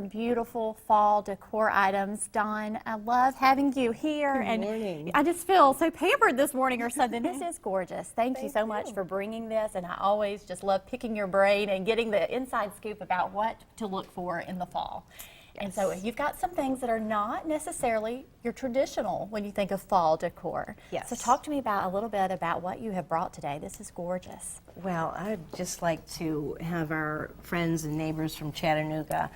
beautiful fall decor items. Dawn, I love having you here. Good morning. I just feel so pampered this morning or something. This is gorgeous. Thank you so much for bringing this, and I always just love picking your brain and getting the inside scoop about what to look for in the fall. And so you've got some things that are not necessarily your traditional when you think of fall decor. Yes. So talk to me about a little bit about what you have brought today. This is gorgeous. Well, I'd just like to have our friends and neighbors from Chattanooga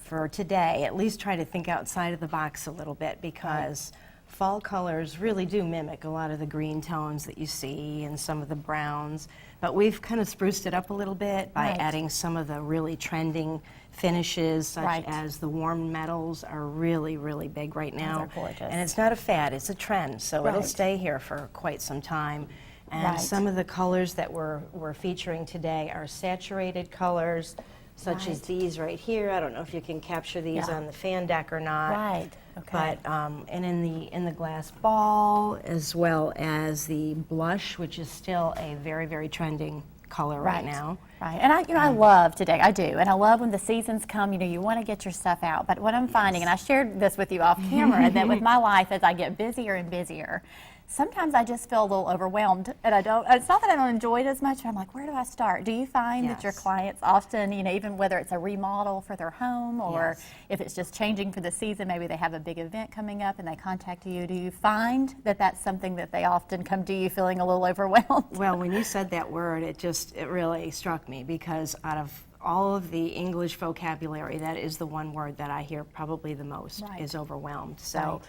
for today at least try to think outside of the box a little bit, because fall colors really do mimic a lot of the green tones that you see and some of the browns, but we've kind of spruced it up a little bit by adding some of the really trending finishes, such as the warm metals are really, really big right now. Those are gorgeous. And it's not a fad, it's a trend, so it'll stay here for quite some time. And some of the colors that we're featuring today are saturated colors, such as these right here. I don't know if you can capture these on the fan deck or not. But and in the glass ball, as well as the blush, which is still a very, very trending color right now. And I love today, I do, and I love when the seasons come, you want to get your stuff out. But what I'm finding, and I shared this with you off camera, that with my life, as I get busier and busier, sometimes I just feel a little overwhelmed, and it's not that I don't enjoy it as much, but I'm like, where do I start? Do you find that your clients often, even whether it's a remodel for their home, or if it's just changing for the season, maybe they have a big event coming up and they contact you, do you find that that's something that they often come to you feeling a little overwhelmed? Well, when you said that word, it really struck me, because out of all of the English vocabulary, that is the one word that I hear probably the most, is overwhelmed. So.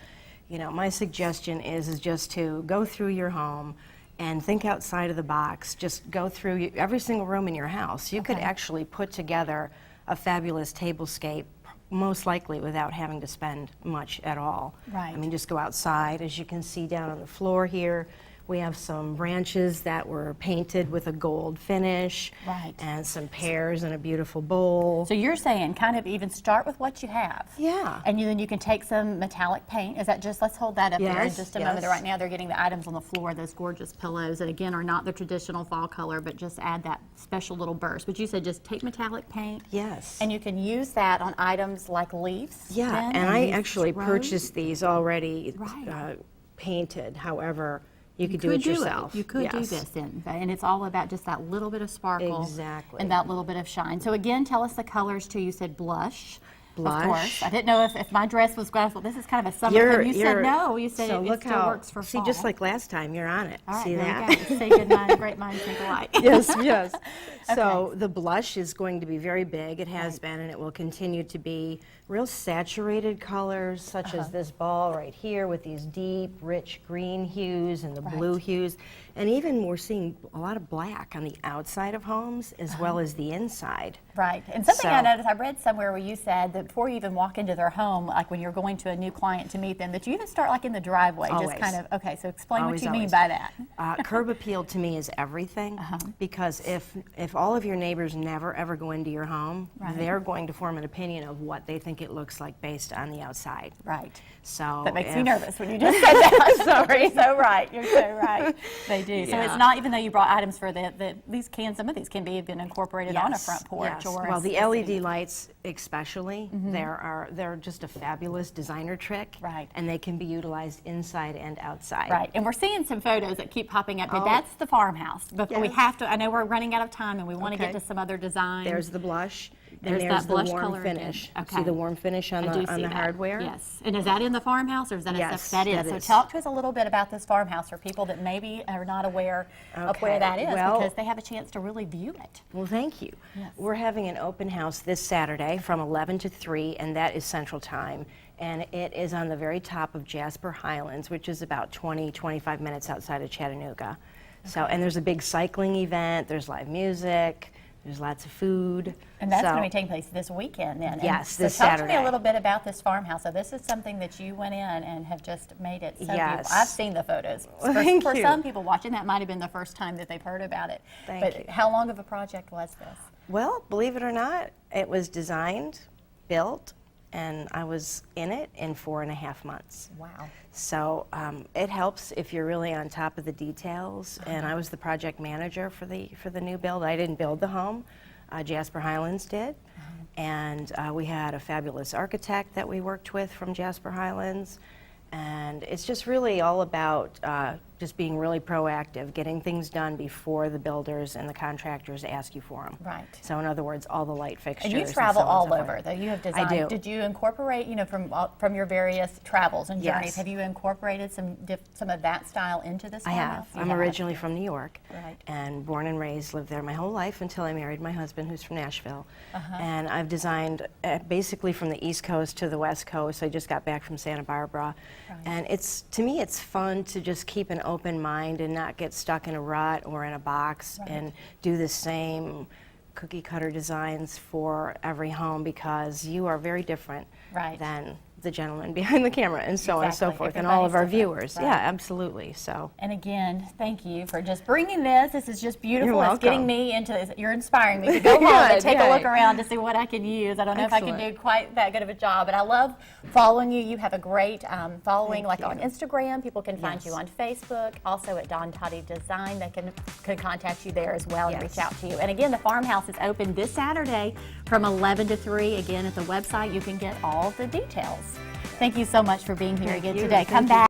My suggestion is just to go through your home and think outside of the box. Just go through every single room in your house. You could actually put together a fabulous tablescape, most likely without having to spend much at all. I mean, just go outside. As you can see down on the floor here, we have some branches that were painted with a gold finish, and some pears in a beautiful bowl. So you're saying kind of even start with what you have. And then you can take some metallic paint. Is that just, let's hold that up there in just a moment. Right now they're getting the items on the floor, those gorgeous pillows that again are not the traditional fall color, but just add that special little burst. But you said just take metallic paint. And you can use that on items like leaves. And I actually purchased these already painted. However, you could do it yourself. You could do this, and it's all about just that little bit of sparkle and that little bit of shine. So again, tell us the colors too. You said blush. Of course. I didn't know if my dress was going to, well, this is kind of a summer thing. You said no. You said it still works for fall. See, just like last time, you're on it. All right, see that? You go. Say good night, great minds think alike. Yes. So the blush is going to be very big. It has been, and it will continue to be real saturated colors, such as this ball right here with these deep, rich green hues and the blue hues. And even we're seeing a lot of black on the outside of homes as well as the inside. And something I noticed, I read somewhere where you said that before you even walk into their home, like when you're going to a new client to meet them, that you even start like in the driveway. Just kind of, so explain what you mean by that. Curb appeal to me is everything, because if all of your neighbors never ever go into your home, they're going to form an opinion of what they think it looks like based on the outside. So that makes me nervous when you just said that. Sorry. You're so right. You're so right. They do. So it's not, even though you brought items for these some of these can be even incorporated on a front porch. Or well, the LED lights especially, they're just a fabulous designer trick. And they can be utilized inside and outside. And we're seeing some photos that keep popping up. That's the farmhouse. But we have to, I know we're running out of time and we want to get to some other designs. There's the blush. There's and that the blush warm color finish. Again. See the warm finish on the hardware? Yes. And is that in the farmhouse, or is that that is? So talk to us a little bit about this farmhouse for people that maybe are not aware of where that is, because they have a chance to really view it. Well, thank you. We're having an open house this Saturday from 11 to 3, and that is Central Time. And it is on the very top of Jasper Highlands, which is about 20-25 minutes outside of Chattanooga. So, and there's a big cycling event, there's live music, there's lots of food. And that's going to be taking place this weekend then. Yes, this Saturday. So talk to me a little bit about this farmhouse. So this is something that you went in and have just made it so beautiful. I've seen the photos. For some people watching, that might have been the first time that they've heard about it. But how long of a project was this? Well, believe it or not, it was designed, built, and I was in it in 4.5 months. Wow. So it helps if you're really on top of the details. And I was the project manager for the new build. I didn't build the home. Jasper Highlands did. And we had a fabulous architect that we worked with from Jasper Highlands. And it's just really all about just being really proactive, getting things done before the builders and the contractors ask you for them. Right. So in other words, all the light fixtures. And you travel so on and all so over, forth. though. You have designed. I do. Did you incorporate, from your various travels and journeys, Yes. have you incorporated some of that style into this I farmhouse? have. I'm originally from New York, Right. and born and raised, lived there my whole life until I married my husband, who's from Nashville. Uh-huh. And I've designed basically from the East Coast to the West Coast. I just got back from Santa Barbara, Right. and to me, it's fun to just keep an open mind and not get stuck in a rut or in a box Right. and do the same cookie cutter designs for every home, because you are very different Right. than the gentleman behind the camera, and so on and so Exactly. forth, and all of our Everybody's different. viewers. Right. Yeah, absolutely. So. And again, thank you for just bringing this. This is just beautiful. You're It's getting welcome. me into this. You're inspiring me to go home and Good, take a look yay. around to see what I can use. I don't know if I can do quite that good of a job, but I love following you. You have a great following, Thank like on you. Instagram. People can find Yes. you on Facebook. Also at Totty Design, they can contact you there as well and Yes. reach out to you. And again, the farmhouse is open this Saturday from 11 to 3. Again, at the website, you can get all the details. Thank you so much for being here again you. today. Thank Come you. back.